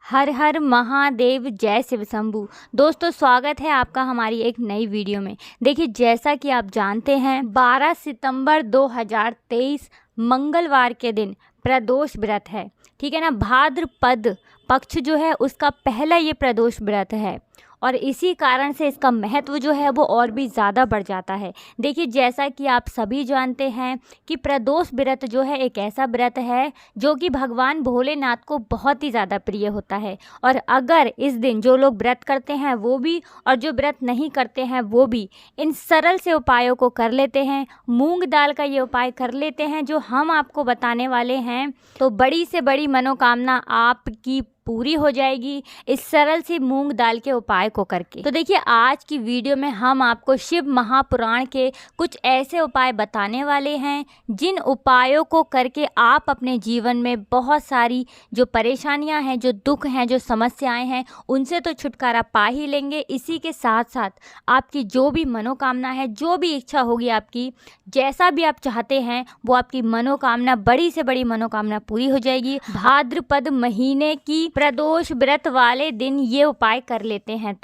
हर हर महादेव, जय शिव शंभू। दोस्तों, स्वागत है आपका हमारी एक नई वीडियो में। देखिए, जैसा कि आप जानते हैं 12 सितंबर 2023 मंगलवार के दिन प्रदोष व्रत है। ठीक है ना। भाद्रपद पक्ष जो है उसका पहला ये प्रदोष व्रत है और इसी कारण से इसका महत्व जो है वो और भी ज़्यादा बढ़ जाता है। देखिए, जैसा कि आप सभी जानते हैं कि प्रदोष व्रत जो है एक ऐसा व्रत है जो कि भगवान भोलेनाथ को बहुत ही ज़्यादा प्रिय होता है। और अगर इस दिन जो लोग व्रत करते हैं वो भी और जो व्रत नहीं करते हैं वो भी इन सरल से उपायों को कर लेते हैं, मूंग दाल का ये उपाय कर लेते हैं जो हम आपको बताने वाले हैं, तो बड़ी से बड़ी मनोकामना आपकी पूरी हो जाएगी इस सरल सी मूंग दाल के उपाय को करके। तो देखिए, आज की वीडियो में हम आपको शिव महापुराण के कुछ ऐसे उपाय बताने वाले हैं जिन उपायों को करके आप अपने जीवन में बहुत सारी जो परेशानियां हैं, जो दुख हैं, जो समस्याएं हैं, उनसे तो छुटकारा पा ही लेंगे। इसी के साथ साथ आपकी जो भी मनोकामना है, जो भी इच्छा होगी आपकी, जैसा भी आप चाहते हैं वो आपकी मनोकामना, बड़ी से बड़ी मनोकामना पूरी हो जाएगी। भाद्रपद महीने की प्रदोष व्रत वाले दिन ये उपाय कर लेते हैं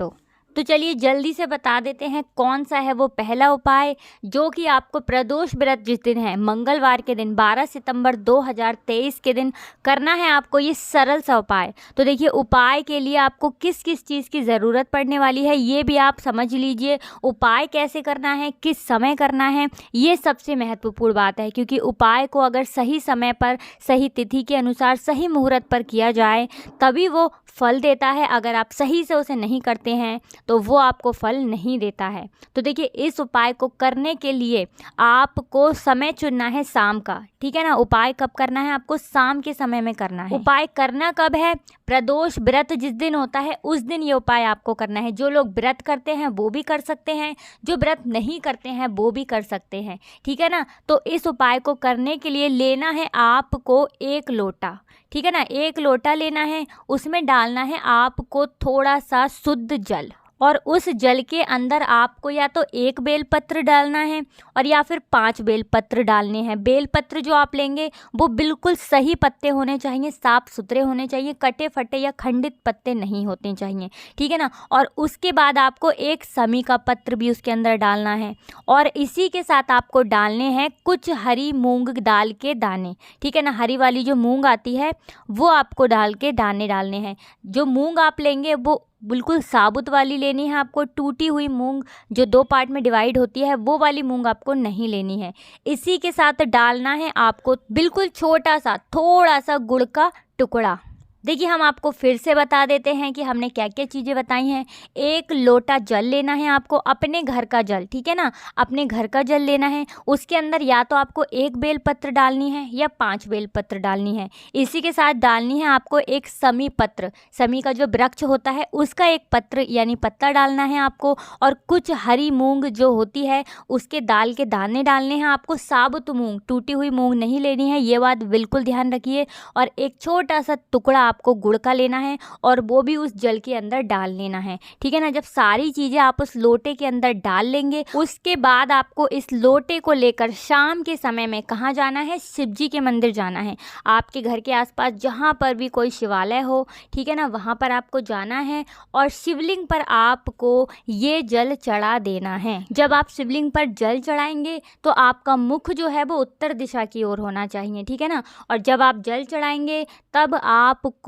तो चलिए जल्दी से बता देते हैं कौन सा है वो पहला उपाय जो कि आपको प्रदोष व्रत जिस दिन है, मंगलवार के दिन 12 सितंबर 2023 के दिन करना है आपको ये सरल सा उपाय। तो देखिए, उपाय के लिए आपको किस किस चीज़ की ज़रूरत पड़ने वाली है ये भी आप समझ लीजिए। उपाय कैसे करना है, किस समय करना है, ये सबसे महत्वपूर्ण बात है, क्योंकि उपाय को अगर सही समय पर, सही तिथि के अनुसार, सही मुहूर्त पर किया जाए तभी वो फल देता है। अगर आप सही से उसे नहीं करते हैं तो वो आपको फल नहीं देता है। तो देखिए, इस उपाय को करने के लिए आपको समय चुनना है शाम का। ठीक है ना। उपाय कब करना है? आपको शाम के समय में करना है। उपाय करना कब है? प्रदोष व्रत जिस दिन होता है उस दिन ये उपाय आपको करना है। जो लोग व्रत करते हैं वो भी कर सकते हैं, जो व्रत नहीं करते हैं वो भी कर सकते हैं। ठीक है ना। तो इस उपाय को करने के लिए लेना है आपको 1 लोटा। ठीक है ना। 1 लोटा लेना है, उसमें डालना है आपको थोड़ा सा शुद्ध जल और उस जल के अंदर आपको या तो 1 बेलपत्र डालना है और या फिर 5 बेलपत्र डालने हैं। बेलपत्र जो आप लेंगे वो बिल्कुल सही पत्ते होने चाहिए, साफ सुथरे होने चाहिए, कटे फटे या खंडित पत्ते नहीं होते चाहिए। ठीक है ना। और उसके बाद आपको 1 समी का पत्र भी उसके अंदर डालना है और इसी के साथ आपको डालने हैं कुछ हरी मूंग दाल के दाने। ठीक है ना। हरी वाली जो मूंग आती है वो आपको डाल के दाने डालने हैं। जो मूंग आप लेंगे वो बिल्कुल साबुत वाली लेनी है आपको। टूटी हुई मूंग जो 2 पार्ट में डिवाइड होती है वो वाली मूंग आपको नहीं लेनी है। इसी के साथ डालना है आपको बिल्कुल छोटा सा, थोड़ा सा गुड़ का टुकड़ा। देखिए, हम आपको फिर से बता देते हैं कि हमने क्या क्या चीज़ें बताई हैं। 1 लोटा जल लेना है आपको, अपने घर का जल। ठीक है ना। अपने घर का जल लेना है, उसके अंदर या तो आपको 1 बेलपत्र डालनी है या 5 बेलपत्र डालनी है। इसी के साथ डालनी है आपको 1 समी पत्र, समी का जो वृक्ष होता है उसका 1 पत्र यानी पत्ता डालना है आपको, और कुछ हरी मूंग जो होती है उसके दाल के दाने डालने हैं आपको। साबुत मूंग, टूटी हुई मूंग नहीं लेनी है, ये बात बिल्कुल ध्यान रखिए। और एक छोटा सा टुकड़ा आपको गुड़ का लेना है और वो भी उस जल के अंदर डाल लेना है। ठीक है ना। जब सारी चीज़ें आप उस लोटे के अंदर डाल लेंगे उसके बाद आपको इस लोटे को लेकर शाम के समय में कहाँ जाना है? शिव जी के मंदिर जाना है। आपके घर के आसपास जहाँ पर भी कोई शिवालय हो, ठीक है ना, वहाँ पर आपको जाना है और शिवलिंग पर आपको ये जल चढ़ा देना है। जब आप शिवलिंग पर जल चढ़ाएंगे तो आपका मुख जो है वो उत्तर दिशा की ओर होना चाहिए। ठीक है ना। और जब आप जल चढ़ाएंगे तब आपको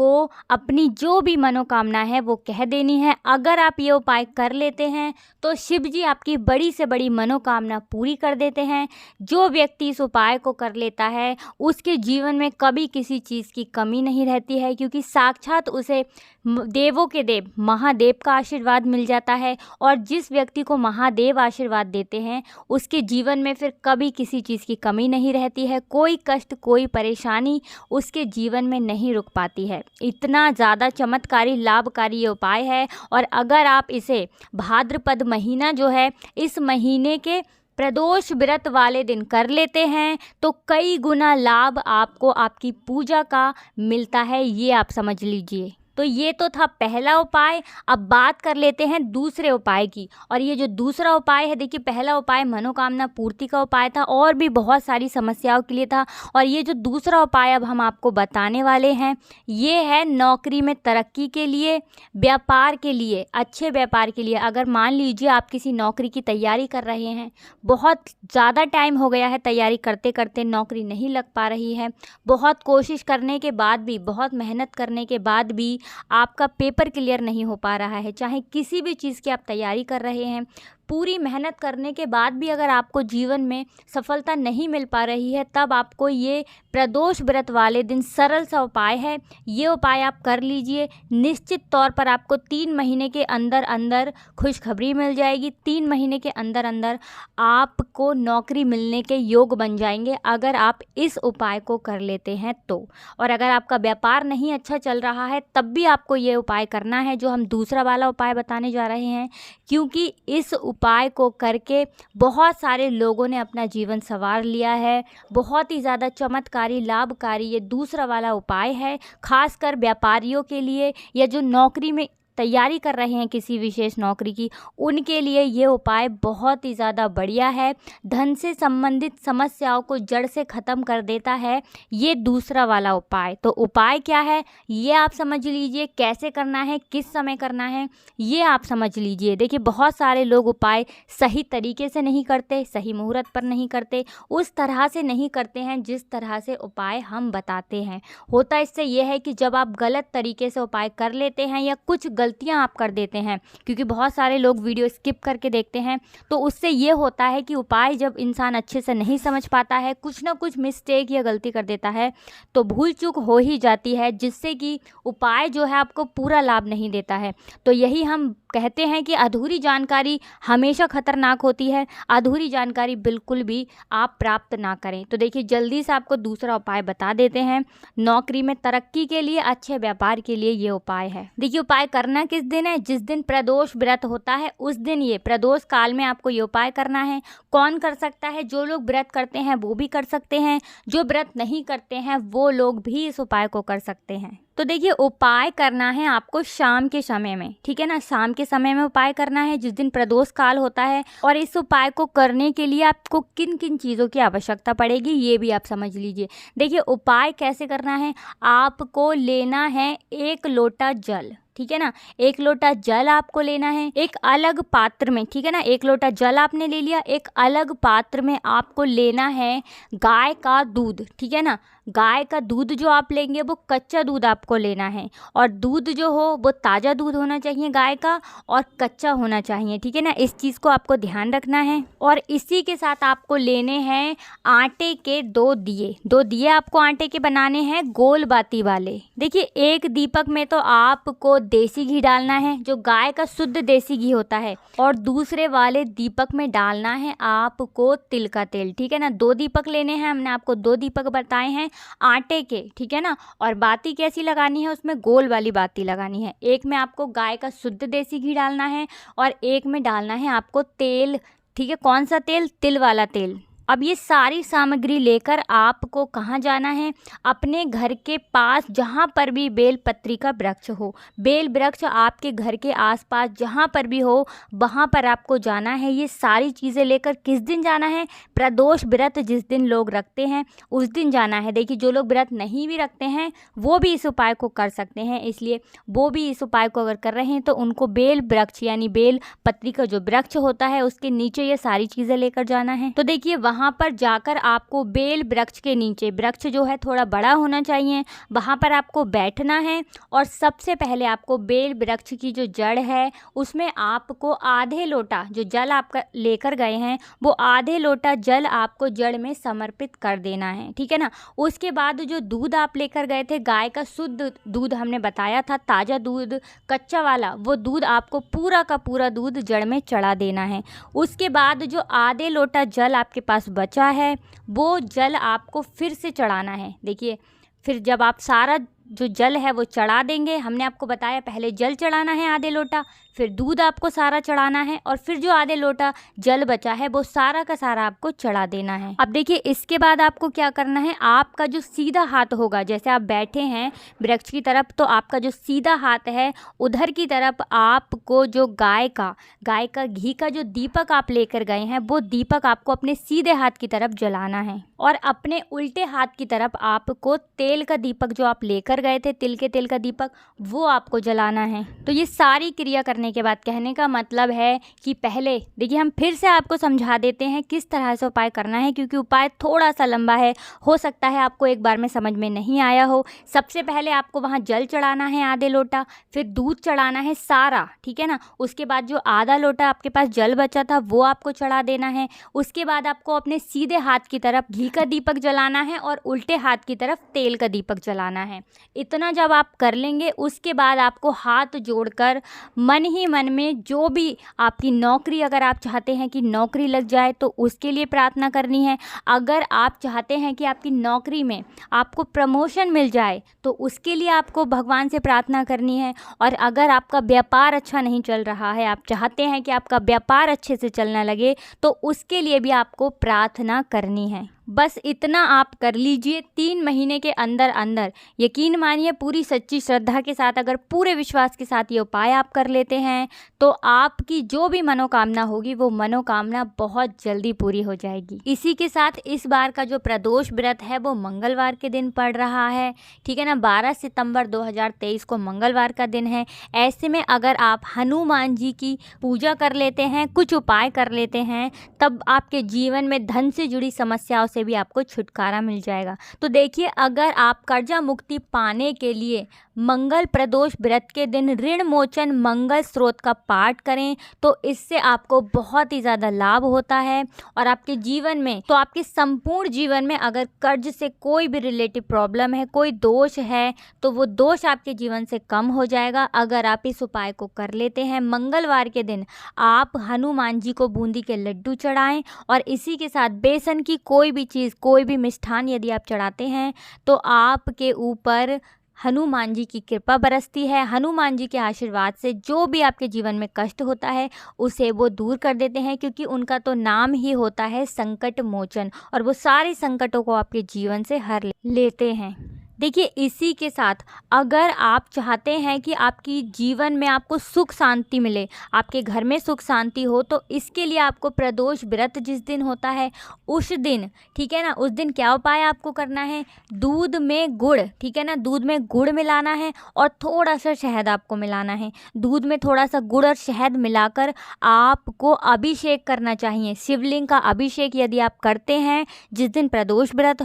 अपनी जो भी मनोकामना है वो कह देनी है। अगर आप ये उपाय कर लेते हैं तो शिव जी आपकी बड़ी से बड़ी मनोकामना पूरी कर देते हैं। जो व्यक्ति इस उपाय को कर लेता है उसके जीवन में कभी किसी चीज़ की कमी नहीं रहती है, क्योंकि साक्षात उसे देवों के देव महादेव का आशीर्वाद मिल जाता है। और जिस व्यक्ति को महादेव आशीर्वाद देते हैं उसके जीवन में फिर कभी किसी चीज़ की कमी नहीं रहती है। कोई कष्ट, कोई परेशानी उसके जीवन में नहीं रुक पाती है। इतना ज़्यादा चमत्कारी, लाभकारी ये उपाय है। और अगर आप इसे भाद्रपद महीना जो है, इस महीने के प्रदोष व्रत वाले दिन कर लेते हैं तो कई गुना लाभ आपको आपकी पूजा का मिलता है, ये आप समझ लीजिए। तो ये तो था पहला उपाय। अब बात कर लेते हैं दूसरे उपाय की। और ये जो दूसरा उपाय है, देखिए पहला उपाय मनोकामना पूर्ति का उपाय था और भी बहुत सारी समस्याओं के लिए था, और ये जो दूसरा उपाय अब हम आपको बताने वाले हैं ये है नौकरी में तरक्की के लिए, व्यापार के लिए, अच्छे व्यापार के लिए। अगर मान लीजिए आप किसी नौकरी की तैयारी कर रहे हैं, बहुत ज़्यादा टाइम हो गया है तैयारी करते करते, नौकरी नहीं लग पा रही है, बहुत कोशिश करने के बाद भी, बहुत मेहनत करने के बाद भी आपका पेपर क्लियर नहीं हो पा रहा है, चाहे किसी भी चीज़ की आप तैयारी कर रहे हैं, पूरी मेहनत करने के बाद भी अगर आपको जीवन में सफलता नहीं मिल पा रही है, तब आपको ये प्रदोष व्रत वाले दिन सरल सा उपाय है, ये उपाय आप कर लीजिए। निश्चित तौर पर आपको 3 महीने के अंदर अंदर खुशखबरी मिल जाएगी। 3 महीने के अंदर अंदर आपको नौकरी मिलने के योग बन जाएंगे अगर आप इस उपाय को कर लेते हैं तो। और अगर आपका व्यापार नहीं अच्छा चल रहा है तब भी आपको ये उपाय करना है जो हम दूसरा वाला उपाय बताने जा रहे हैं, क्योंकि इस उपाय को करके बहुत सारे लोगों ने अपना जीवन संवार लिया है। बहुत ही ज़्यादा चमत्कारी, लाभकारी ये दूसरा वाला उपाय है, खासकर व्यापारियों के लिए या जो नौकरी में तैयारी कर रहे हैं किसी विशेष नौकरी की, उनके लिए ये उपाय बहुत ही ज़्यादा बढ़िया है। धन से संबंधित समस्याओं को जड़ से ख़त्म कर देता है ये दूसरा वाला उपाय। तो उपाय क्या है ये आप समझ लीजिए, कैसे करना है, किस समय करना है ये आप समझ लीजिए। देखिए बहुत सारे लोग उपाय सही तरीके से नहीं करते, सही मुहूर्त पर नहीं करते, उस तरह से नहीं करते हैं जिस तरह से उपाय हम बताते हैं। होता इससे ये है कि जब आप गलत तरीके से उपाय कर लेते हैं या कुछ गलतियां आप कर देते हैं, क्योंकि बहुत सारे लोग वीडियो स्किप करके देखते हैं, तो उससे ये होता है कि उपाय जब इंसान अच्छे से नहीं समझ पाता है, कुछ ना कुछ मिस्टेक या गलती कर देता है, तो भूल चूक हो ही जाती है, जिससे कि उपाय जो है आपको पूरा लाभ नहीं देता है। तो यही हम कहते हैं कि अधूरी जानकारी हमेशा खतरनाक होती है, अधूरी जानकारी बिल्कुल भी आप प्राप्त ना करें। तो देखिए जल्दी से आपको दूसरा उपाय बता देते हैं। नौकरी में तरक्की के लिए, अच्छे व्यापार के लिए ये उपाय है। देखिए उपाय करना किस दिन है, जिस दिन प्रदोष व्रत होता है उस दिन, ये प्रदोष काल में आपको ये उपाय करना है। कौन कर सकता है? जो लोग व्रत करते हैं वो भी कर सकते हैं, जो व्रत नहीं करते हैं वो लोग भी इस उपाय को कर सकते हैं। तो देखिए उपाय करना है आपको शाम के समय में, ठीक है ना, शाम के समय में उपाय करना है जिस दिन प्रदोष काल होता है। और इस उपाय को करने के लिए आपको किन किन चीज़ों की आवश्यकता पड़ेगी ये भी आप समझ लीजिए। देखिए उपाय कैसे करना है, आपको लेना है 1 लोटा जल, ठीक है ना, 1 लोटा जल आपको लेना है एक अलग पात्र में, ठीक है ना। 1 लोटा जल आपने ले लिया, एक अलग पात्र में आपको लेना है गाय का दूध, ठीक है ना। गाय का दूध जो आप लेंगे वो कच्चा दूध आपको लेना है, और दूध जो हो वो ताज़ा दूध होना चाहिए गाय का, और कच्चा होना चाहिए, ठीक है ना। इस चीज़ को आपको ध्यान रखना है। और इसी के साथ आपको लेने हैं आटे के 2 दिए। 2 दिए आपको आटे के बनाने हैं गोल बाती वाले। देखिए एक दीपक में तो आपको देसी घी डालना है जो गाय का शुद्ध देसी घी होता है, और दूसरे वाले दीपक में डालना है आपको तिल का तेल, ठीक है ना। 2 दीपक लेने हैं, हमने आपको 2 दीपक बताए हैं आटे के, ठीक है ना। और बाती कैसी लगानी है, उसमें गोल वाली बाती लगानी है। एक में आपको गाय का शुद्ध देसी घी डालना है और एक में डालना है आपको तेल, ठीक है। कौन सा तेल? तिल वाला तेल। अब ये सारी सामग्री लेकर आपको कहाँ जाना है? अपने घर के पास जहाँ पर भी बेल पत्री का वृक्ष हो, बेल वृक्ष आपके घर के आसपास जहाँ पर भी हो वहाँ पर आपको जाना है। ये सारी चीज़ें लेकर किस दिन जाना है? प्रदोष व्रत जिस दिन लोग रखते हैं उस दिन जाना है। देखिए जो लोग व्रत नहीं भी रखते हैं वो भी इस उपाय को कर सकते हैं, इसलिए वो भी इस उपाय को अगर कर रहे हैं तो उनको बेल वृक्ष यानी बेल पत्री का जो वृक्ष होता है उसके नीचे ये सारी चीज़ें लेकर जाना है। तो देखिए वहाँ पर जाकर आपको बेल वृक्ष के नीचे, वृक्ष जो है थोड़ा बड़ा होना चाहिए, वहाँ पर आपको बैठना है। और सबसे पहले आपको बेल वृक्ष की जो जड़ है उसमें आपको आधे लोटा, जो जल आप लेकर गए हैं वो आधे लोटा जल आपको जड़ में समर्पित कर देना है, ठीक है ना। उसके बाद जो दूध आप लेकर गए थे, गाय का शुद्ध दूध हमने बताया था, ताज़ा दूध, कच्चा वाला, वो दूध आपको पूरा का पूरा दूध जड़ में चढ़ा देना है। उसके बाद जो आधे लोटा जल आपके पास बचा है वो जल आपको फिर से चढ़ाना है। देखिए फिर जब आप सारा जो जल है वो चढ़ा देंगे। हमने आपको बताया पहले जल चढ़ाना है आधे लोटा, फिर दूध आपको सारा चढ़ाना है और फिर जो आधे लोटा जल बचा है वो सारा का सारा आपको चढ़ा देना है। अब देखिए इसके बाद आपको क्या करना है, आपका जो सीधा हाथ होगा, जैसे आप बैठे हैं वृक्ष की तरफ, तो आपका जो सीधा हाथ है उधर की तरफ आपको जो गाय का घी का जो दीपक आप लेकर गए हैं वो दीपक आपको अपने सीधे हाथ की तरफ जलाना है और अपने उल्टे हाथ की तरफ आपको तेल का दीपक जो आप लेकर गए थे, तिल के तेल का दीपक, वो आपको जलाना है। तो ये सारी क्रिया करने के बाद कहने का मतलब है कि पहले देखिए हम फिर से आपको समझा देते हैं किस तरह से उपाय करना है, क्योंकि उपाय थोड़ा सा लंबा है, हो सकता है आपको एक बार में समझ में नहीं आया हो। सबसे पहले आपको वहाँ जल चढ़ाना है आधे लोटा, फिर दूध चढ़ाना है सारा, ठीक है ना। उसके बाद जो आधा लोटा आपके पास जल बचा था वो आपको चढ़ा देना है। उसके बाद आपको अपने सीधे हाथ की तरफ घी का दीपक जलाना है और उल्टे हाथ की तरफ तेल का दीपक जलाना है। इतना जब आप कर लेंगे उसके बाद आपको हाथ जोड़कर मन ही मन में जो भी आपकी नौकरी, अगर आप चाहते हैं कि नौकरी लग जाए तो उसके लिए प्रार्थना करनी है। अगर आप चाहते हैं कि आपकी नौकरी में आपको प्रमोशन मिल जाए तो उसके लिए आपको भगवान से प्रार्थना करनी है। और अगर आपका व्यापार अच्छा नहीं चल रहा है, आप चाहते हैं कि आपका व्यापार अच्छे से चलने लगे, तो उसके लिए भी आपको प्रार्थना करनी है। बस इतना आप कर लीजिए 3 महीने के अंदर अंदर। यकीन मानिए पूरी सच्ची श्रद्धा के साथ, अगर पूरे विश्वास के साथ ये उपाय आप कर लेते हैं तो आपकी जो भी मनोकामना होगी वो मनोकामना बहुत जल्दी पूरी हो जाएगी। इसी के साथ इस बार का जो प्रदोष व्रत है वो मंगलवार के दिन पड़ रहा है, ठीक है ना। 12 सितंबर 2023 को मंगलवार का दिन है। ऐसे में अगर आप हनुमान जी की पूजा कर लेते हैं, कुछ उपाय कर लेते हैं, तब आपके जीवन में धन से जुड़ी समस्याओं से भी आपको छुटकारा मिल जाएगा। तो देखिए अगर आप कर्जा मुक्ति पाने के लिए मंगल प्रदोष व्रत के दिन ऋण मोचन मंगल स्रोत का पाठ करें तो इससे आपको बहुत ही ज़्यादा लाभ होता है। और आपके जीवन में, तो आपके संपूर्ण जीवन में अगर कर्ज से कोई भी रिलेटिव प्रॉब्लम है, कोई दोष है, तो वो दोष आपके जीवन से कम हो जाएगा अगर आप इस उपाय को कर लेते हैं। मंगलवार के दिन आप हनुमान जी को बूंदी के लड्डू चढ़ाएं और इसी के साथ बेसन की कोई भी चीज़, कोई भी मिष्ठान यदि आप चढ़ाते हैं तो आपके ऊपर हनुमान जी की कृपा बरसती है। हनुमान जी के आशीर्वाद से जो भी आपके जीवन में कष्ट होता है उसे वो दूर कर देते हैं, क्योंकि उनका तो नाम ही होता है संकट मोचन, और वो सारे संकटों को आपके जीवन से हर लेते हैं। देखिए इसी के साथ अगर आप चाहते हैं कि आपकी जीवन में आपको सुख शांति मिले, आपके घर में सुख शांति हो, तो इसके लिए आपको प्रदोष व्रत जिस दिन होता है उस दिन, ठीक है ना, उस दिन क्या उपाय आपको करना है, दूध में गुड़, ठीक है ना, दूध में गुड़ मिलाना है और थोड़ा सा शहद आपको मिलाना है। दूध में थोड़ा सा गुड़ और शहद मिलाकर आपको अभिषेक करना चाहिए। शिवलिंग का अभिषेक यदि आप करते हैं, जिस दिन प्रदोष व्रत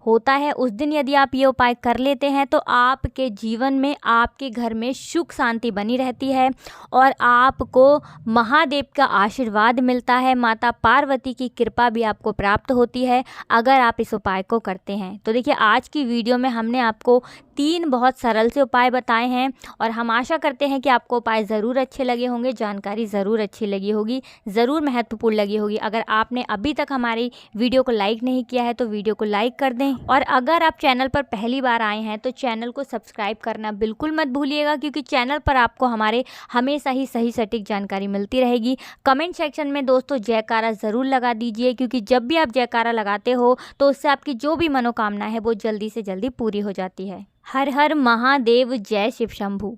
होता है उस दिन यदि आप ये उपाय कर लेते हैं तो आपके जीवन में, आपके घर में सुख शांति बनी रहती है और आपको महादेव का आशीर्वाद मिलता है, माता पार्वती की कृपा भी आपको प्राप्त होती है अगर आप इस उपाय को करते हैं। तो देखिए आज की वीडियो में हमने आपको 3 बहुत सरल से उपाय बताए हैं और हम आशा करते हैं कि आपको उपाय ज़रूर अच्छे लगे होंगे, जानकारी ज़रूर अच्छी लगी होगी, ज़रूर महत्वपूर्ण लगी होगी। अगर आपने अभी तक हमारी वीडियो को लाइक नहीं किया है तो वीडियो को लाइक कर दें, और अगर आप चैनल पर पहली बार आए हैं तो चैनल को सब्सक्राइब करना बिल्कुल मत भूलिएगा, क्योंकि चैनल पर आपको हमारे हमेशा ही सही सटीक जानकारी मिलती रहेगी। कमेंट सेक्शन में दोस्तों जयकारा ज़रूर लगा दीजिए, क्योंकि जब भी आप जयकारा लगाते हो तो उससे आपकी जो भी मनोकामना है वो जल्दी से जल्दी पूरी हो जाती है। हर हर महादेव, जय शिव शंभू।